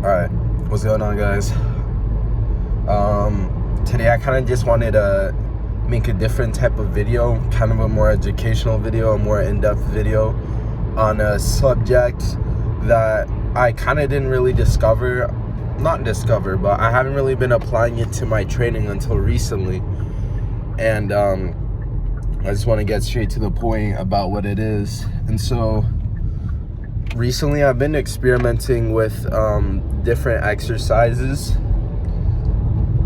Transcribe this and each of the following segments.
Alright, what's going on, guys? Today I kind of just wanted to make a different type of video, kind of a more educational video, a more in-depth video on a subject that I kind of didn't really but I haven't really been applying it to my training until recently. And I just want to get straight to the point about what it is. And so recently I've been experimenting with different exercises.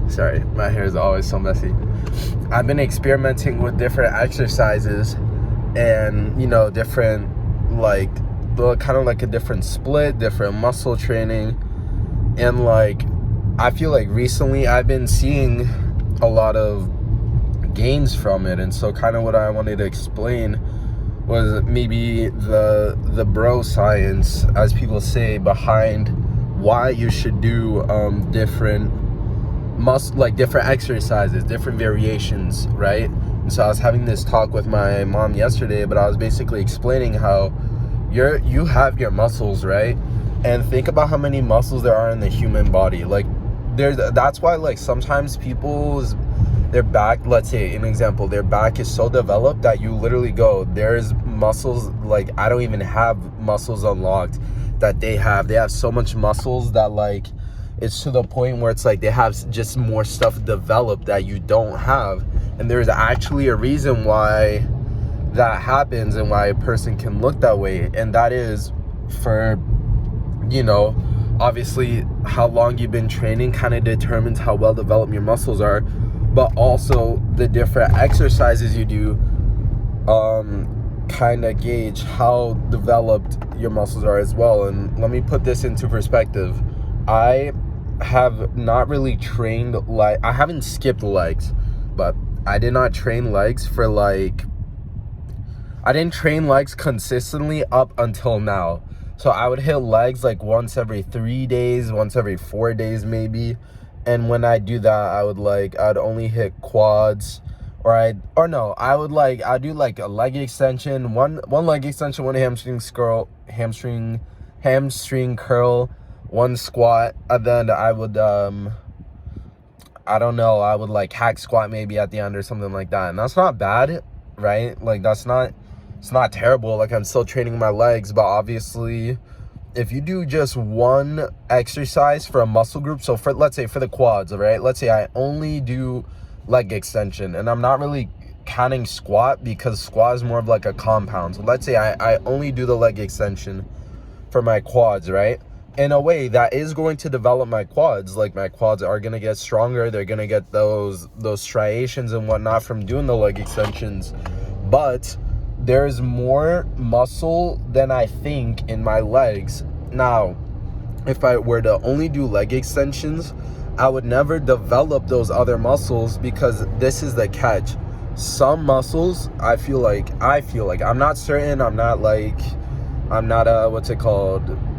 Sorry, my hair is always so messy. I've been experimenting with different exercises and, different, kind of like a different split, different muscle training. And I feel like recently I've been seeing a lot of gains from it. And so kind of what I wanted to explain was maybe the bro science, as people say, behind why you should do different exercises, different variations, right? And so I was having this talk with my mom yesterday, but I was basically explaining how you have your muscles, right? And think about how many muscles there are in the human body. That's why sometimes their back, let's say an example, their back is so developed that you literally go, there's muscles, I don't even have muscles unlocked that they have so much muscles that it's to the point where it's they have just more stuff developed that you don't have. And there's actually a reason why that happens and why a person can look that way, and that is for obviously how long you've been training kind of determines how well developed your muscles are, but also the different exercises you do kind of gauge how developed your muscles are as well. And let me put this into perspective. I have not really trained I haven't skipped legs, but I did not train legs for I didn't train legs consistently up until now. So I would hit legs once every 3 days, once every 4 days maybe. And when I do that, I'd only hit quads, I'd do a leg extension, one leg extension, one hamstring curl, one squat, and then I would hack squat maybe at the end or something like that. And that's not bad, right? It's not terrible. I'm still training my legs, but obviously if you do just one exercise for a muscle group, so let's say for the quads, right? Let's say I only do leg extension, and I'm not really counting squat because squat is more of a compound. So let's say I only do the leg extension for my quads, right? In a way, that is going to develop my quads. My quads are going to get stronger. They're going to get those striations and whatnot from doing the leg extensions. But there's more muscle than I think in my legs. Now, if I were to only do leg extensions, I would never develop those other muscles, because this is the catch. Some muscles, I feel like, I'm not certain, I'm not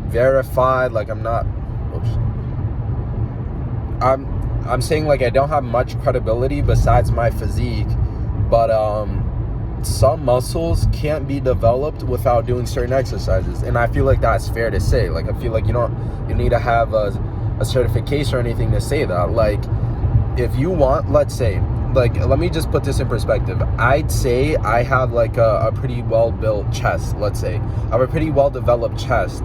verified, I'm saying I don't have much credibility besides my physique, but some muscles can't be developed without doing certain exercises. And I feel like that's fair to say. I feel like you need to have a certification or anything to say that. If you want, let's say, let me just put this in perspective. I'd say I have a pretty well built chest. Let's say I have a pretty well developed chest.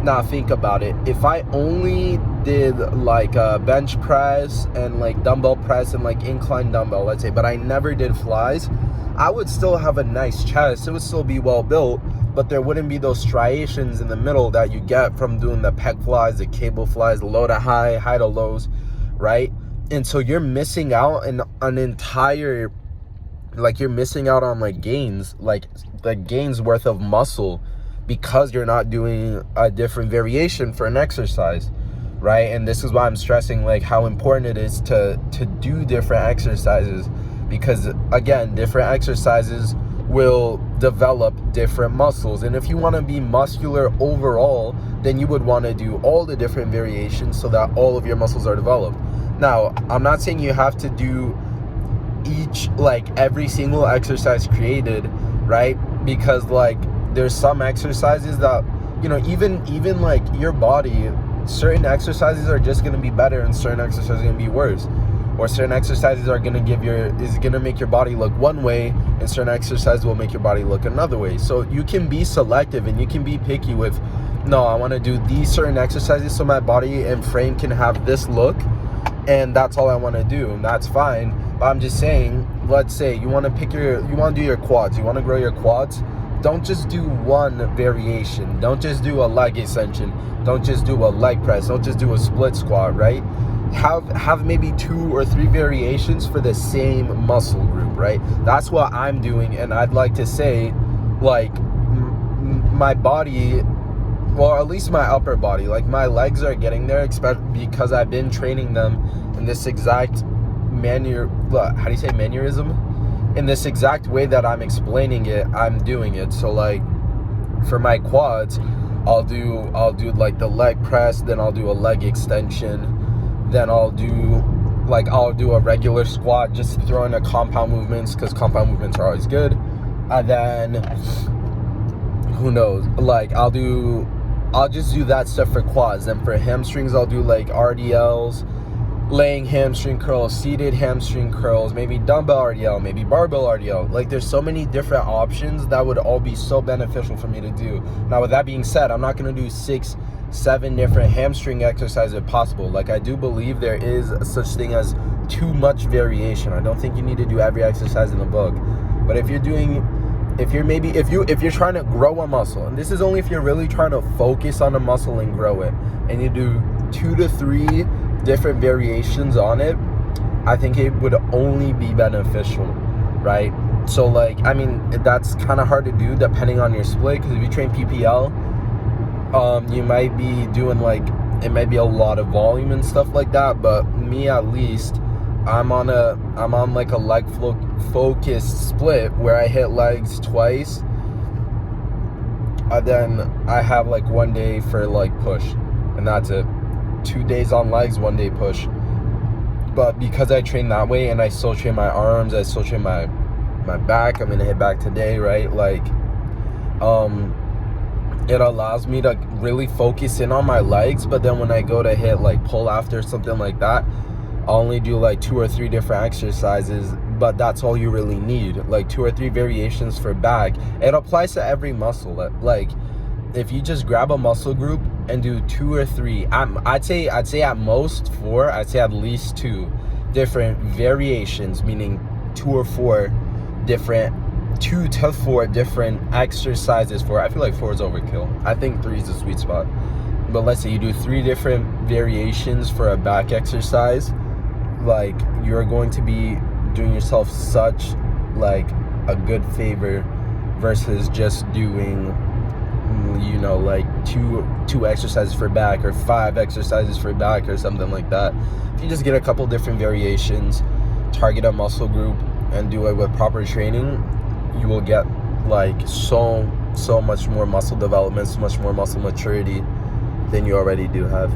Now think about it. If I only did a bench press and dumbbell press and incline dumbbell, let's say, but I never did flies, I would still have a nice chest. It would still be well built, but there wouldn't be those striations in the middle that you get from doing the pec flies, the cable flies, the low to high, high to lows, right? And so you're missing out on an entire, you're missing out on gains, the gains worth of muscle, because you're not doing a different variation for an exercise, right? And this is why I'm stressing how important it is to do different exercises, because again, different exercises will develop different muscles. And if you want to be muscular overall, then you would want to do all the different variations so that all of your muscles are developed. Now, I'm not saying you have to do every single exercise created, right? Because there's some exercises that even your body, certain exercises are just going to be better and certain exercises are going to be worse, or certain exercises are going to make your body look one way and certain exercises will make your body look another way. So you can be selective and you can be picky with, no, I want to do these certain exercises so my body and frame can have this look, and that's all I want to do, and that's fine. But I'm just saying, let's say you want to do your quads, you want to grow your quads. Don't just do one variation. Don't just do a leg extension. Don't just do a leg press. Don't just do a split squat, right? Have maybe 2 or 3 variations for the same muscle group, right? That's what I'm doing, and I'd like to say, like, my body, well, at least my upper body, like my legs are getting there, because I've been training them in this exact mannerism? In this exact way that I'm explaining it, I'm doing it. So like for my quads, I'll do like the leg press, then I'll do a leg extension, then I'll do a regular squat, just throw in the compound movements because compound movements are always good. And then who knows, like I'll just do that stuff for quads. Then for hamstrings, I'll do like RDLs, laying hamstring curls, seated hamstring curls, maybe dumbbell RDL, maybe barbell RDL. Like there's so many different options that would all be so beneficial for me to do. Now with that being said, I'm not going to do 6-7 different hamstring exercises if possible. Like I do believe there is such thing as too much variation. I don't think you need to do every exercise in the book. But if you're trying to grow a muscle, and this is only if you're really trying to focus on a muscle and grow it, and you do 2 to 3 different variations on it, I think it would only be beneficial, right? So like, I mean, that's kind of hard to do depending on your split, because if you train PPL, you might be doing like, it might be a lot of volume and stuff like that. But me, at least, I'm on like a leg focused split where I hit legs twice, and then I have like 1 day for like push, and that's it. 2 days on legs, 1 day push. But because I train that way, and I still train my arms, I still train my back, I'm gonna hit back today, right? Like it allows me to really focus in on my legs. But then when I go to hit like pull after something like that, I'll only do like 2 or 3 different exercises, but that's all you really need, like 2 or 3 variations for back. It applies to every muscle. Like if you just grab a muscle group and do 2 or 3, I'd say at most 4, I'd say at least 2 different variations, meaning 2 to 4 different exercises for, I feel like 4 is overkill. I think 3 is the sweet spot. But let's say you do 3 different variations for a back exercise, like you're going to be doing yourself such like a good favor versus just doing, you know, like two exercises for back or 5 exercises for back or something like that. If you just get a couple different variations, target a muscle group, and do it with proper training, you will get like so much more muscle development, so much more muscle maturity than you already do have.